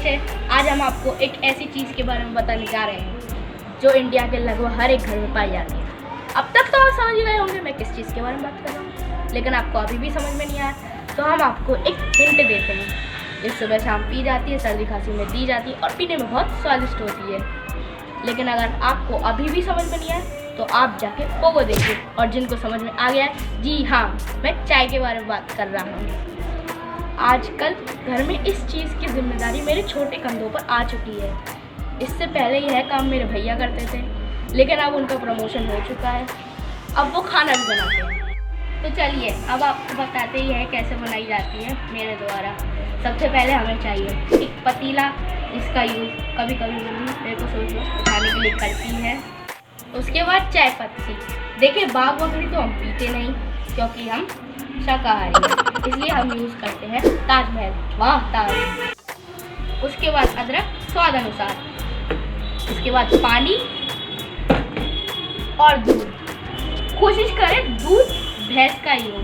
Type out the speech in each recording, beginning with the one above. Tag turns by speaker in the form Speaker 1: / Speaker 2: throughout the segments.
Speaker 1: बच्चे, आज हम आपको एक ऐसी चीज़ के बारे में बताने जा रहे हैं जो इंडिया के लगभग हर एक घर में पाई जाती है। अब तक तो आप समझ गए होंगे मैं किस चीज़ के बारे में बात कर रहा हूँ, लेकिन आपको अभी भी समझ में नहीं आया तो हम आपको एक हिंट देते हैं। इस सुबह शाम पी जाती है, सर्दी खांसी में दी जाती है और पीने में बहुत स्वादिष्ट होती है। लेकिन अगर आपको अभी भी समझ में नहीं आया तो आप जाके पोगो देखिए, और जिनको समझ में आ गया है, जी हाँ, मैं चाय के बारे में बात कर रहा हूँ। आजकल घर में इस चीज़ की जिम्मेदारी मेरे छोटे कंधों पर आ चुकी है। इससे पहले यह काम मेरे भैया करते थे, लेकिन अब उनका प्रमोशन हो चुका है, अब वो खाना भी बनाते हैं। तो चलिए अब आपको बताते ही है कैसे बनाई जाती है मेरे द्वारा। सबसे पहले हमें चाहिए एक पतीला, जिसका यूज़ कभी कभी मेरे को सोच उठाने के लिए करती है। उसके बाद चाय पत्ती। देखिए बाग बकरी तो हम पीते नहीं क्योंकि हम शाकाहारी हैं, इसलिए हम यूज़ करते हैं ताजमहल, वाह ताज। उसके बाद अदरक स्वाद अनुसार। उसके बाद पानी और दूध। कोशिश करें दूध भैंस का ही हो।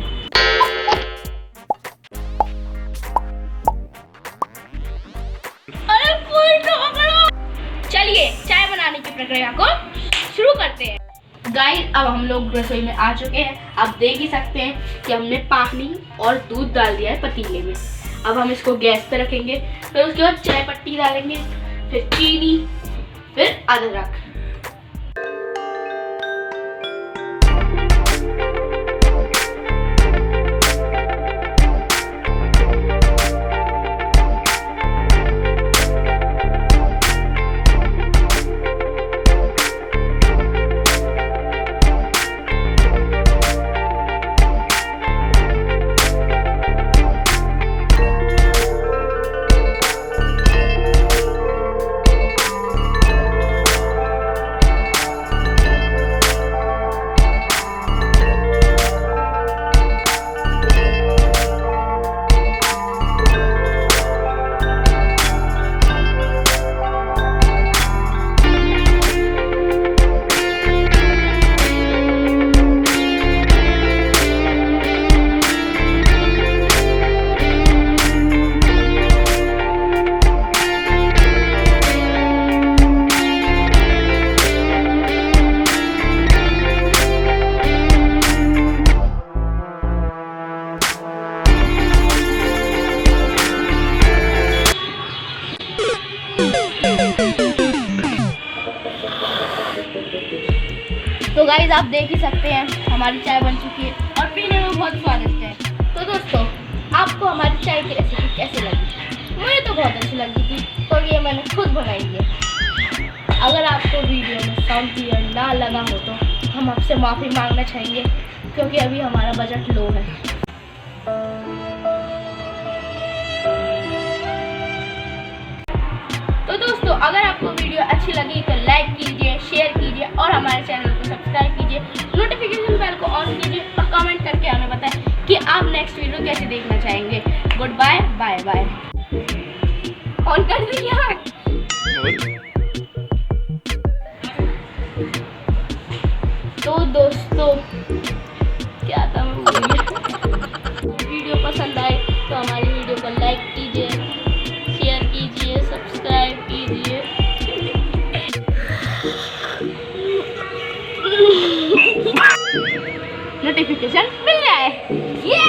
Speaker 1: अरे कोई तो पकड़ो। चलिए चाय बनाने की प्रक्रिया को शुरू करते हैं। गाइस अब हम लोग रसोई में आ चुके हैं। आप देख ही सकते हैं कि हमने पानी और दूध डाल दिया है पतीले में। अब हम इसको गैस पे रखेंगे, फिर उसके बाद चाय पत्ती डालेंगे, फिर चीनी, फिर अदरक। तो गाइस आप देख ही सकते हैं हमारी चाय बन चुकी है और पीने में बहुत स्वादिष्ट है। तो दोस्तों आपको हमारी चाय की रेसिपी कैसी लगी? मुझे तो बहुत अच्छी लगी थी, तो ये मैंने खुद बनाई है। अगर आपको वीडियो में साउंड क्लियर ना लगा हो तो हम आपसे माफ़ी मांगना चाहेंगे, क्योंकि अभी हमारा बजट लो है। तो दोस्तों अगर आपको वीडियो अच्छी लगी तो लाइक कीजिए, शेयर कीजिए और हमारे चैनल को सब्सक्राइब कीजिए, नोटिफिकेशन बेल को ऑन कीजिए और कमेंट करके हमें बताएं कि आप नेक्स्ट वीडियो कैसे देखना चाहेंगे। Goodbye, bye bye. On कर दिया। तो दोस्तों क्या था वीडियो पसंद आए तो हमारी वीडियो को लाइक कीजिए, शेयर कीजिए, सब्सक्राइब कीजिए। नोटिफिकेशन मिल जाए। ये